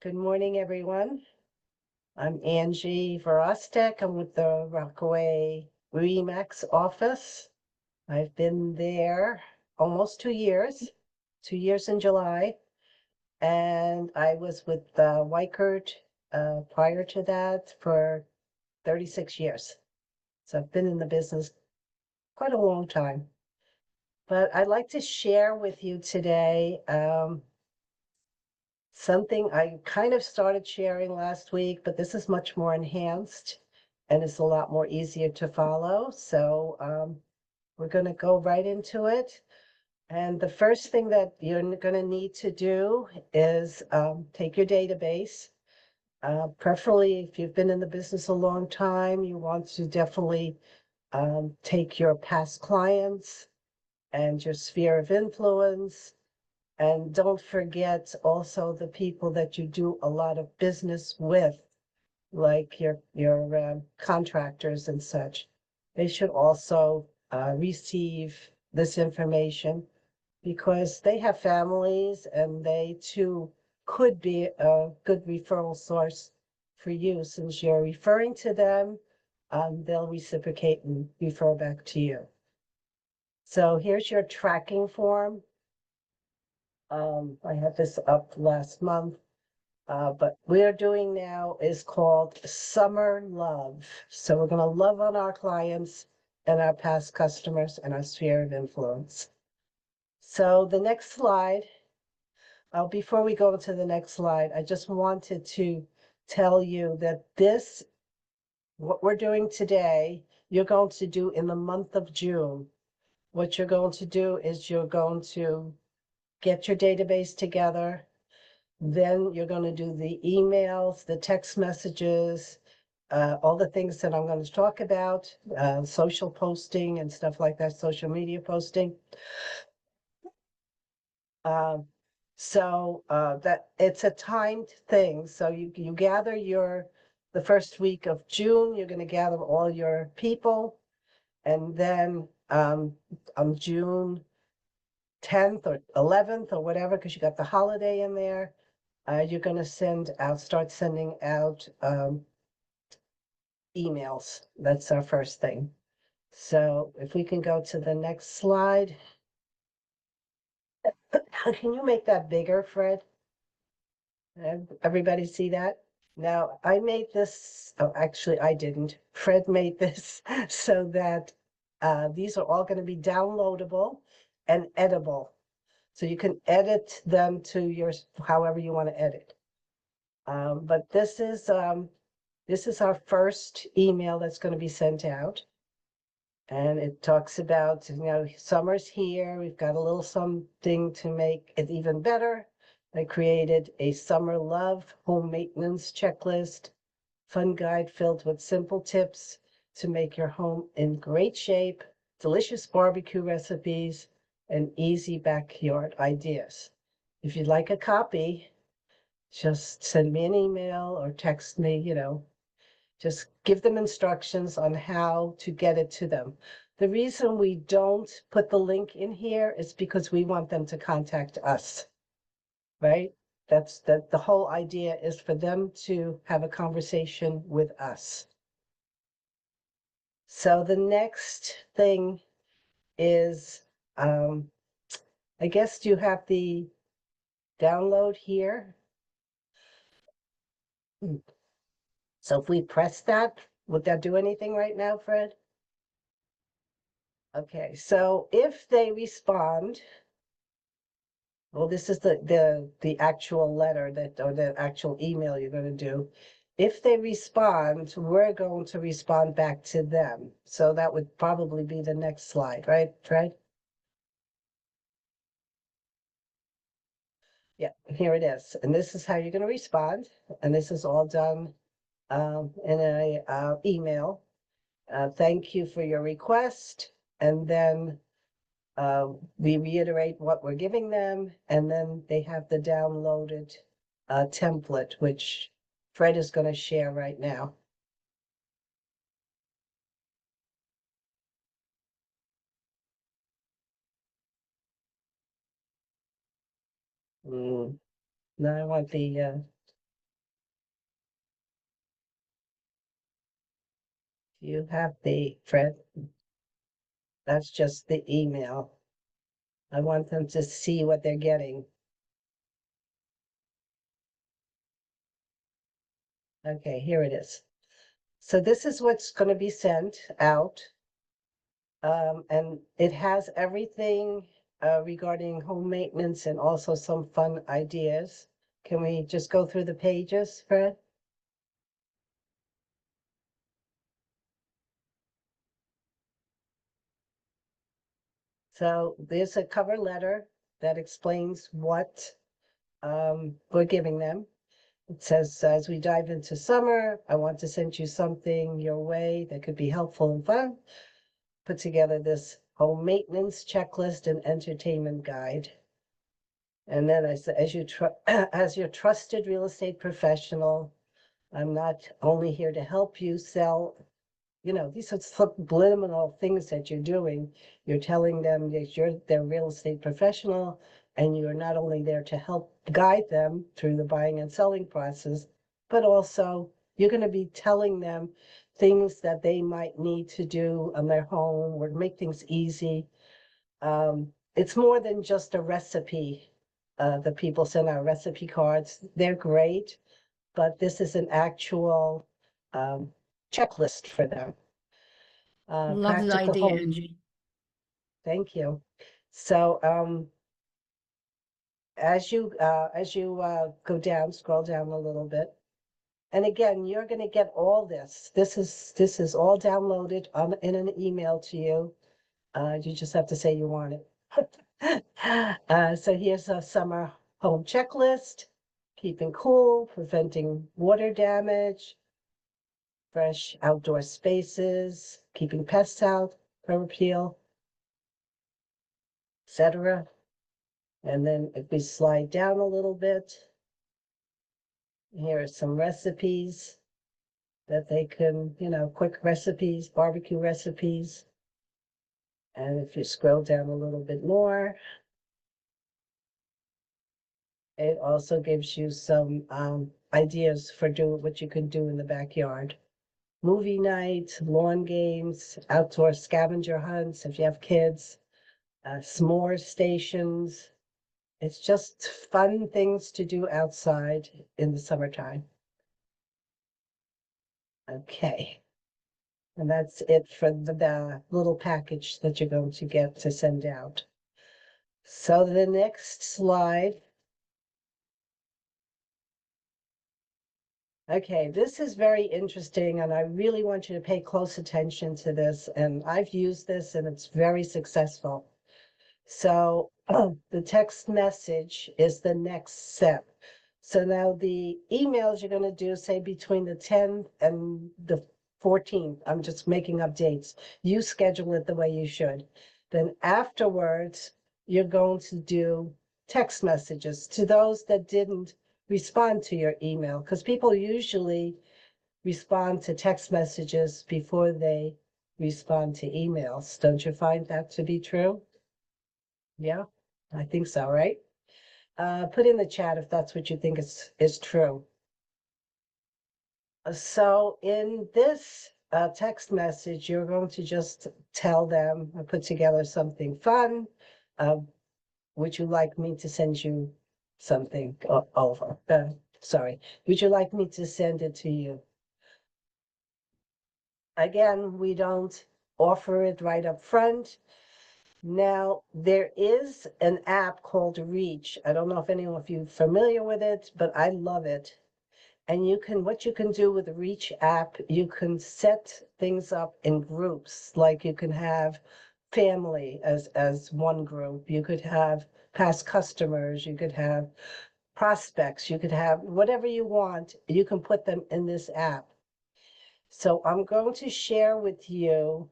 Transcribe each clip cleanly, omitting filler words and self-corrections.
Good morning, everyone. I'm Angie Virostek. I'm with the Rockaway Remax office. I've been there almost 2 years, 2 years in July. And I was with Weichert prior to that for 36 years. So I've been in the business quite a long time. But I'd like to share with you today something I kind of started sharing last week, but this is much more enhanced and it's a lot more easier to follow. So we're going to go right into it. And the first thing that you're going to need to do is take your database. Preferably, if you've been in the business a long time, you want to definitely take your past clients and your sphere of influence. And don't forget also the people that you do a lot of business with, like your contractors and such. They should also receive this information because they have families and they too could be a good referral source for you. Since you're referring to them, they'll reciprocate and refer back to you. So here's your tracking form. I had this up last month, but we're doing now is called Summer Love. So we're going to love on our clients and our past customers and our sphere of influence. So the next slide, before we go to the next slide, I just wanted to tell you that what we're doing today, you're going to do in the month of June. What you're going to do is you're going to get your database together. Then you're going to do the emails, the text messages, all the things that I'm going to talk about, social posting and stuff like that, social media posting. That it's a timed thing. So you gather the first week of June, you're going to gather all your people. And then on June 10th or 11th or whatever, because you got the holiday in there, you're going to start sending out emails. That's our first thing. So if we can go to the next slide. Can you make that bigger, Fred? Everybody see that? Now, I made this, oh, actually, I didn't. Fred made this so that these are all going to be downloadable and editable. So you can edit them to however you want to edit. But this is our first email that's going to be sent out. And it talks about, summer's here. We've got a little something to make it even better. I created a summer love home maintenance checklist, fun guide filled with simple tips to make your home in great shape, delicious barbecue recipes, and easy backyard ideas. If you'd like a copy, just send me an email or text me, just give them instructions on how to get it to them. The reason we don't put the link in here is because we want them to contact us, right? The whole idea is for them to have a conversation with us. So the next thing is, I guess you have the download here. So if we press that, would that do anything right now, Fred? Okay, so if they respond, well, this is the actual letter or the actual email you're going to do. If they respond, we're going to respond back to them. So that would probably be the next slide, right, Fred? Yeah, here it is. And this is how you're going to respond. And this is all done in a email. Thank you for your request. And then we reiterate what we're giving them, and then they have the downloaded template, which Fred is going to share right now. Now I want the Do you have the, Fred? That's just the email. I want them to see what they're getting. Okay, here it is. So this is what's going to be sent out. And it has everything regarding home maintenance and also some fun ideas. Can we just go through the pages, Fred? So there's a cover letter that explains what we're giving them. It says, as we dive into summer, I want to send you something your way that could be helpful and fun. Put together this home maintenance checklist and entertainment guide. And then I said, as your trusted real estate professional, I'm not only here to help you sell, these are subliminal things that you're doing. You're telling them that you're their real estate professional, and you're not only there to help guide them through the buying and selling process, but also you're going to be telling them things that they might need to do on their home or make things easy. It's more than just a recipe. The people send out recipe cards. They're great, but this is an actual checklist for them. Love the Practical idea, home. Angie. Thank you. So as you go down, scroll down a little bit, and again, you're going to get all this. This is all downloaded in an email to you. You just have to say you want it. So here's a summer home checklist: keeping cool, preventing water damage, fresh outdoor spaces, keeping pests out, per repeal, etc. And then if we slide down a little bit, here are some recipes that they can, quick recipes, barbecue recipes. And if you scroll down a little bit more, it also gives you some ideas for what you can do in the backyard. Movie night, lawn games, outdoor scavenger hunts if you have kids, s'more stations. It's just fun things to do outside in the summertime. Okay. And that's it for the little package that you're going to get to send out. So the next slide. Okay, this is very interesting, and I really want you to pay close attention to this. And I've used this, and it's very successful. So the text message is the next step. So now the emails you're going to do, say between the 10th and the 14th, I'm just making up dates. You schedule it the way you should. Then afterwards, you're going to do text messages to those that didn't respond to your email, because people usually respond to text messages before they respond to emails. Don't you find that to be true? Yeah, I think so, right? Put in the chat if that's what you think is true. So in this text message, you're going to just tell them, put together something fun. Would you like me to send you something over? Sorry, would you like me to send it to you? Again, we don't offer it right up front. Now, there is an app called Reach. I don't know if any of you are familiar with it, but I love it. And what you can do with the Reach app, you can set things up in groups. Like you can have family as one group. You could have past customers. You could have prospects. You could have whatever you want. You can put them in this app. So I'm going to share with you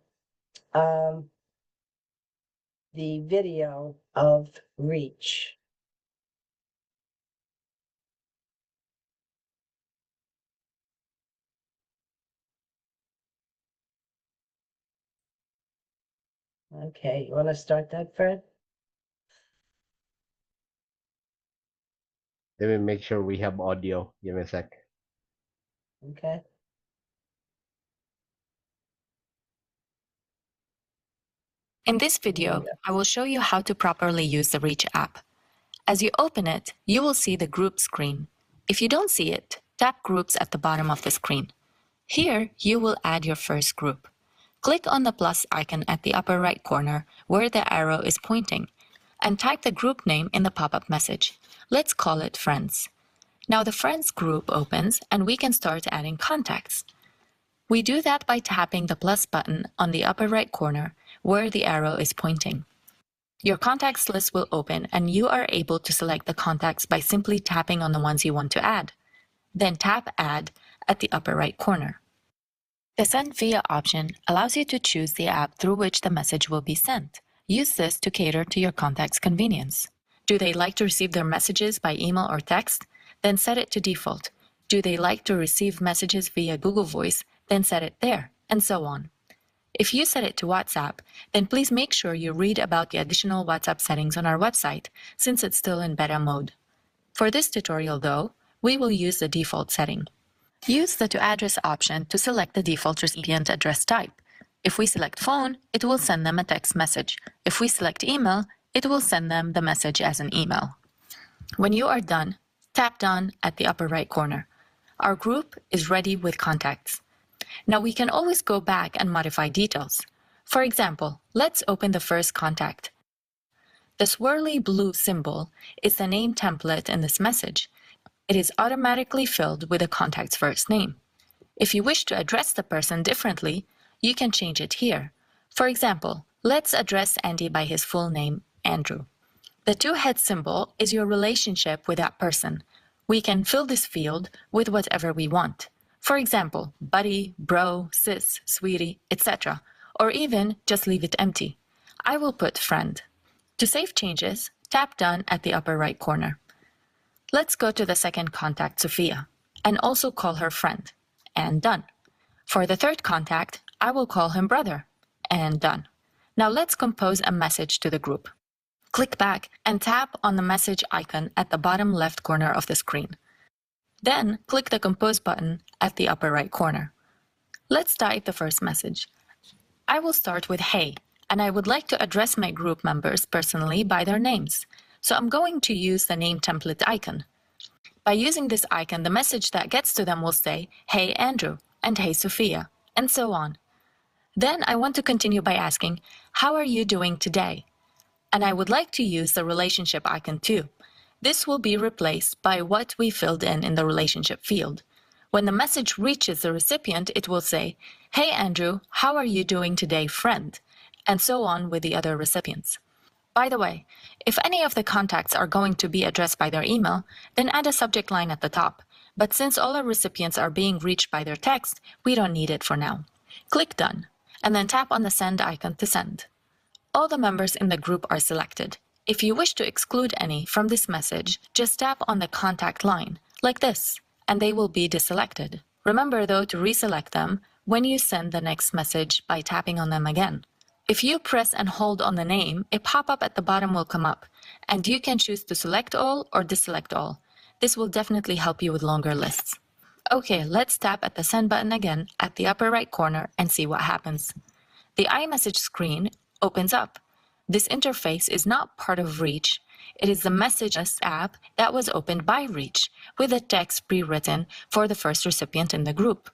the video of Reach. Okay, you want to start that, Fred? Let me make sure we have audio. Give me a sec. Okay. In this video, I will show you how to properly use the Reach app. As you open it, you will see the group screen. If you don't see it, tap Groups at the bottom of the screen. Here, you will add your first group. Click on the plus icon at the upper right corner where the arrow is pointing and type the group name in the pop-up message. Let's call it Friends. Now the Friends group opens and we can start adding contacts. We do that by tapping the plus button on the upper right corner where the arrow is pointing. Your contacts list will open and you are able to select the contacts by simply tapping on the ones you want to add. Then tap Add at the upper right corner. The Send Via option allows you to choose the app through which the message will be sent. Use this to cater to your contact's convenience. Do they like to receive their messages by email or text? Then set it to default. Do they like to receive messages via Google Voice? Then set it there, and so on. If you set it to WhatsApp, then please make sure you read about the additional WhatsApp settings on our website, since it's still in beta mode. For this tutorial, though, we will use the default setting. Use the To Address option to select the default recipient address type. If we select phone, it will send them a text message. If we select email, it will send them the message as an email. When you are done, tap Done at the upper right corner. Our group is ready with contacts. Now we can always go back and modify details. For example, let's open the first contact. The swirly blue symbol is the name template in this message. It is automatically filled with the contact's first name. If you wish to address the person differently, you can change it here. For example, let's address Andy by his full name, Andrew. The two-head symbol is your relationship with that person. We can fill this field with whatever we want. For example, buddy, bro, sis, sweetie, etc. Or even just leave it empty. I will put friend. To save changes, tap Done at the upper right corner. Let's go to the second contact, Sophia, and also call her friend, and done. For the third contact, I will call him brother, and done. Now let's compose a message to the group. Click back and tap on the message icon at the bottom left corner of the screen. Then click the Compose button at the upper right corner. Let's type the first message. I will start with Hey, and I would like to address my group members personally by their names. So I'm going to use the name template icon. By using this icon, the message that gets to them will say, Hey Andrew, and Hey Sophia, and so on. Then I want to continue by asking, How are you doing today? And I would like to use the relationship icon too. This will be replaced by what we filled in the relationship field. When the message reaches the recipient, it will say, Hey Andrew, how are you doing today, friend? And so on with the other recipients. By the way, if any of the contacts are going to be addressed by their email, then add a subject line at the top. But since all our recipients are being reached by their text, we don't need it for now. Click Done, and then tap on the Send icon to send. All the members in the group are selected. If you wish to exclude any from this message, just tap on the contact line, like this, and they will be deselected. Remember, though, to reselect them when you send the next message by tapping on them again. If you press and hold on the name, a pop-up at the bottom will come up, and you can choose to select all or deselect all. This will definitely help you with longer lists. Okay, let's tap at the Send button again at the upper right corner and see what happens. The iMessage screen opens up. This interface is not part of Reach. It is the Messages app that was opened by Reach, with a text pre-written for the first recipient in the group.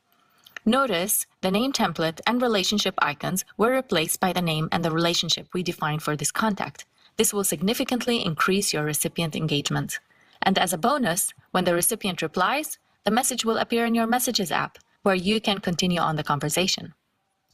Notice the name template and relationship icons were replaced by the name and the relationship we defined for this contact. This will significantly increase your recipient engagement. And as a bonus, when the recipient replies, the message will appear in your Messages app, where you can continue on the conversation.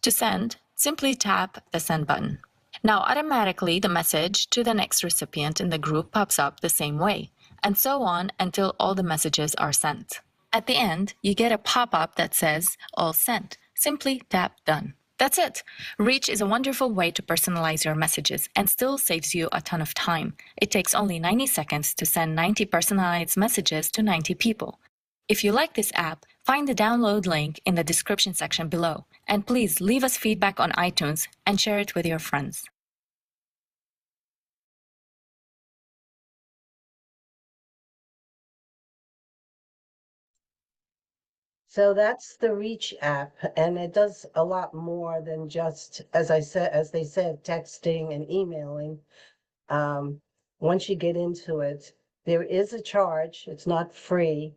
To send, simply tap the Send button. Now automatically the message to the next recipient in the group pops up the same way, and so on until all the messages are sent. At the end, you get a pop-up that says All Sent. Simply tap Done. That's it. Reach is a wonderful way to personalize your messages and still saves you a ton of time. It takes only 90 seconds to send 90 personalized messages to 90 people. If you like this app, find the download link in the description section below. And please leave us feedback on iTunes and share it with your friends. So that's the Reach app, and it does a lot more than just, as they said, texting and emailing. Once you get into it, there is a charge. It's not free.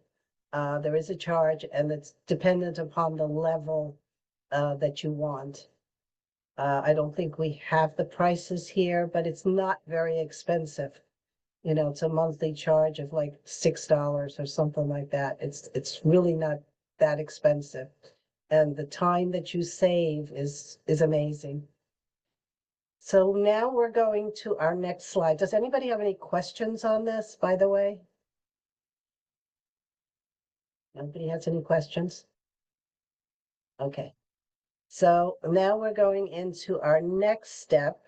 There is a charge, and it's dependent upon the level that you want. I don't think we have the prices here, but it's not very expensive. You know, it's a monthly charge of like $6 or something like that. It's really not that expensive. And the time that you save is amazing. So now we're going to our next slide. Does anybody have any questions on this, by the way? Nobody has any questions? Okay. So now we're going into our next step.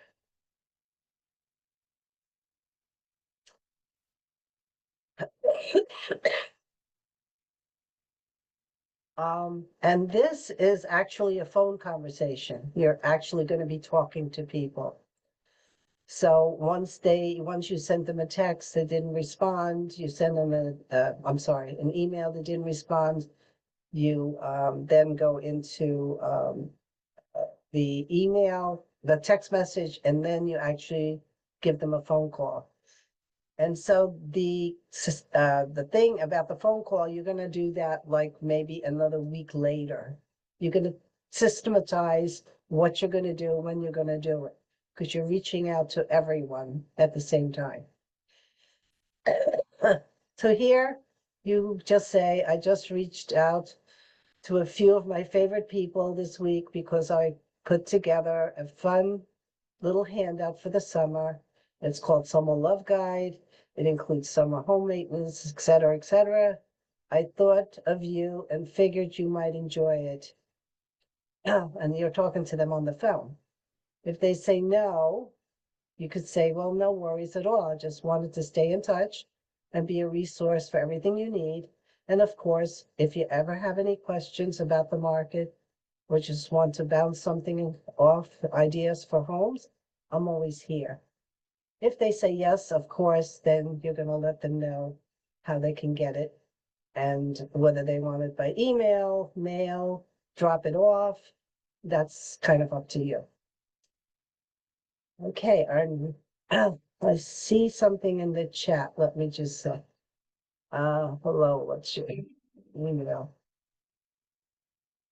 And this is actually a phone conversation. You're actually going to be talking to people. So once you send them a text, they didn't respond, you send them an email, they didn't respond. You then go into the email, the text message, and then you actually give them a phone call. And so the thing about the phone call, you're going to do that like maybe another week later. You're going to systematize what you're going to do, when you're going to do it, because you're reaching out to everyone at the same time. So here you just say, I just reached out to a few of my favorite people this week because I put together a fun little handout for the summer. It's called Summer Love Guide. It includes summer home maintenance, et cetera, et cetera. I thought of you and figured you might enjoy it. And you're talking to them on the phone. If they say no, you could say, well, no worries at all. I just wanted to stay in touch and be a resource for everything you need. And of course, if you ever have any questions about the market or just want to bounce something off, ideas for homes, I'm always here. If they say yes, of course, then you're going to let them know how they can get it and whether they want it by email, mail, drop it off. That's kind of up to you. Okay, I see something in the chat. Let me just say, hello, what's your email?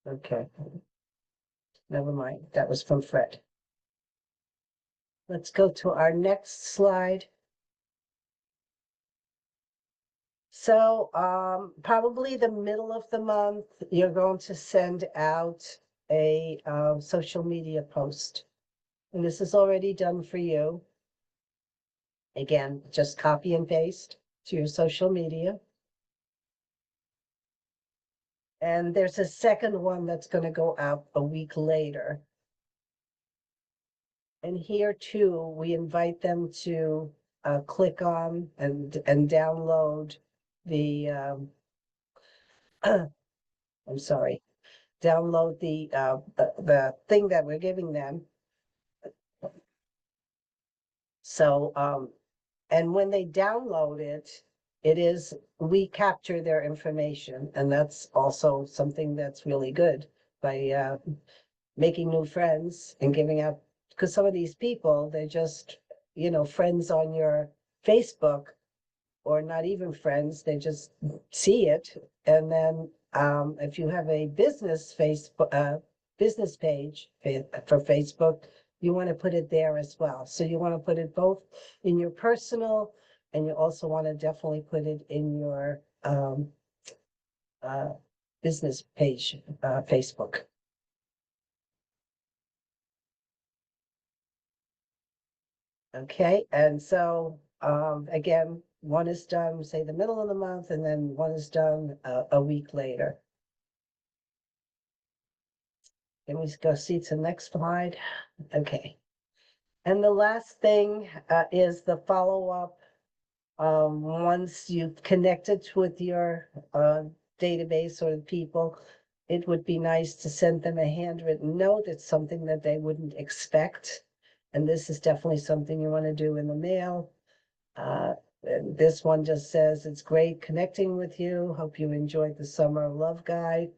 Okay, never mind. That was from Fred. Let's go to our next slide. So probably the middle of the month, you're going to send out a social media post. And this is already done for you. Again, just copy and paste to your social media. And there's a second one that's going to go out a week later. And here too, we invite them to click on and download the, I'm sorry, download the thing that we're giving them. So, and when they download it, we capture their information, and that's also something that's really good by making new friends and giving out, because some of these people, they're just, friends on your Facebook, or not even friends, they just see it. And then if you have a business business page for Facebook, you want to put it there as well. So you want to put it both in your personal, and you also want to definitely put it in your business page, Facebook. Okay, and so again, one is done, say the middle of the month, and then one is done a week later. Can we go see to the next slide? Okay. And the last thing is the follow-up. Once you've connected with your database or the people, it would be nice to send them a handwritten note. It's something that they wouldn't expect. And this is definitely something you want to do in the mail. This one just says, it's great connecting with you. Hope you enjoyed the Summer Love Guide.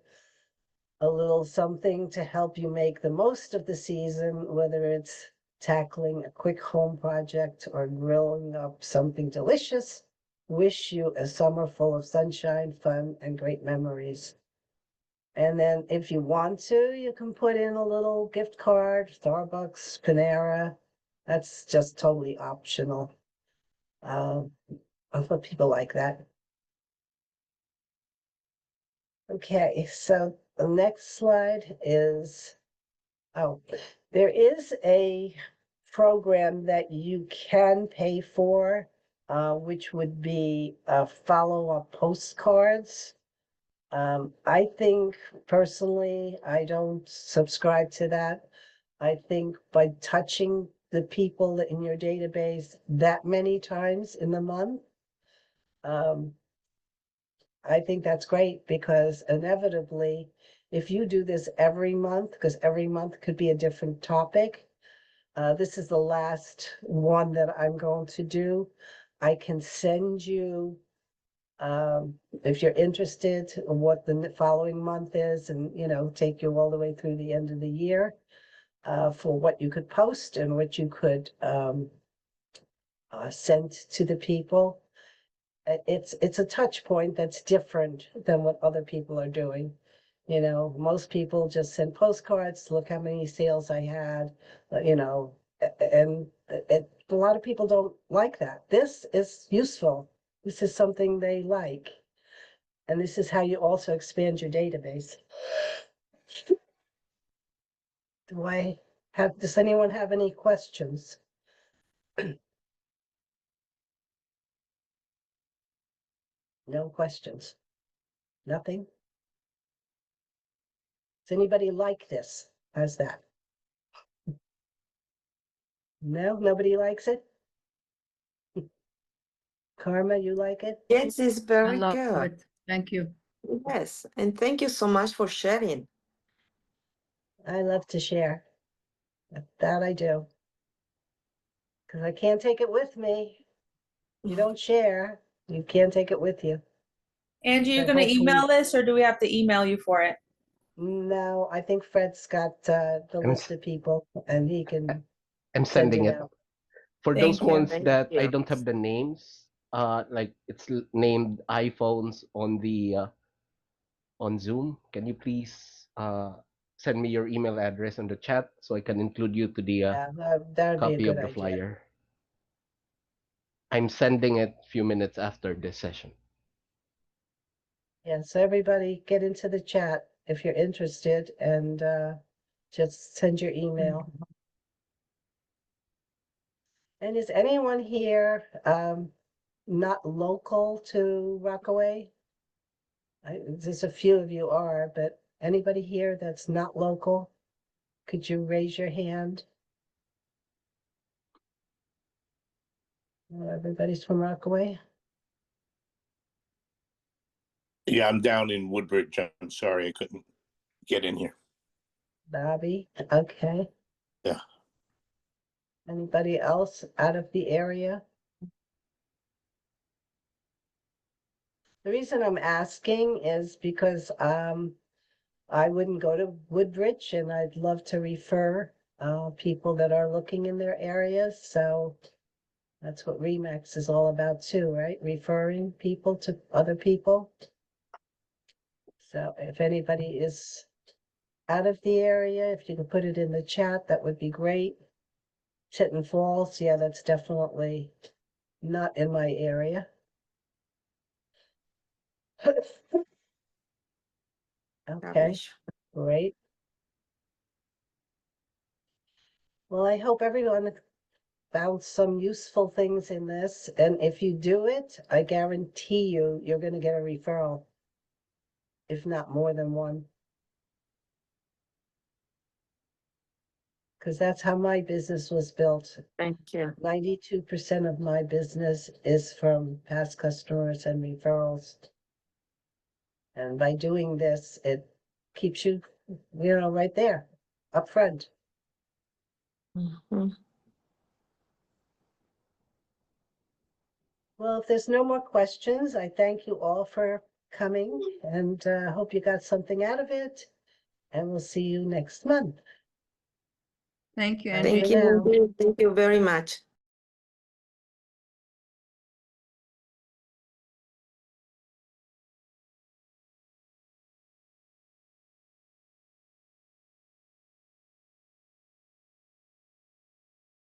a little something to help you make the most of the season, whether it's tackling a quick home project or grilling up something delicious. Wish you a summer full of sunshine, fun, and great memories. And then if you want to, you can put in a little gift card, Starbucks, Panera. That's just totally optional. But people like that. Okay, so the next slide is, oh, there is a program that you can pay for, which would be follow-up postcards. I think personally, I don't subscribe to that. I think by touching the people in your database that many times in the month, I think that's great because inevitably, if you do this every month, because every month could be a different topic, this is the last one that I'm going to do. I can send you, if you're interested, what the following month is and, take you all the way through the end of the year for what you could post and what you could send to the people. It's a touch point that's different than what other people are doing. Most people just send postcards, look how many sales I had, and a lot of people don't like that. This is useful. This is something they like. And this is how you also expand your database. Does anyone have any questions? No questions? Nothing? Does anybody like this? How's that? No, nobody likes it? Karma, you like it? Yes, it's I very love good. it. Thank you. Yes, and thank you so much for sharing. I love to share. That I do. Because I can't take it with me. You don't share, you can't take it with you. Angie, you're So gonna hopefully- email this or do we have to email you for it? No, I think Fred's got the I'm list of people and he can I'm send sending it it. out. For Thank those you. ones Thank that I you. don't have the names, like it's named iPhones on Zoom. Can you please send me your email address on the chat so I can include you to the Yeah, that would be a copy good of the idea. flyer? I'm sending it a few minutes after this session. Yeah, so everybody get into the chat if you're interested and just send your email. And is anyone here not local to Rockaway? There's a few of you are, but anybody here that's not local? Could you raise your hand? Everybody's from Rockaway? Yeah, I'm down in Woodbridge. I'm sorry I couldn't get in here. Bobby, okay. Yeah. Anybody else out of the area? The reason I'm asking is because I wouldn't go to Woodbridge and I'd love to refer people that are looking in their areas. So that's what Remax is all about too, right? Referring people to other people. So if anybody is out of the area, if you could put it in the chat, that would be great. Chittenden Falls, yeah, that's definitely not in my area. Okay, great. Well, I hope everyone found some useful things in this, and if you do it, I guarantee you're going to get a referral, if not more than one. Because that's how my business was built. Thank you. 92% of my business is from past customers and referrals. And by doing this, it keeps you, right there, up front. Mhm. Well, if there's no more questions, I thank you all for coming and hope you got something out of it. and we'll see you next month. Thank you, Bye Angie. Thank for you, now. Angie. Thank you very much.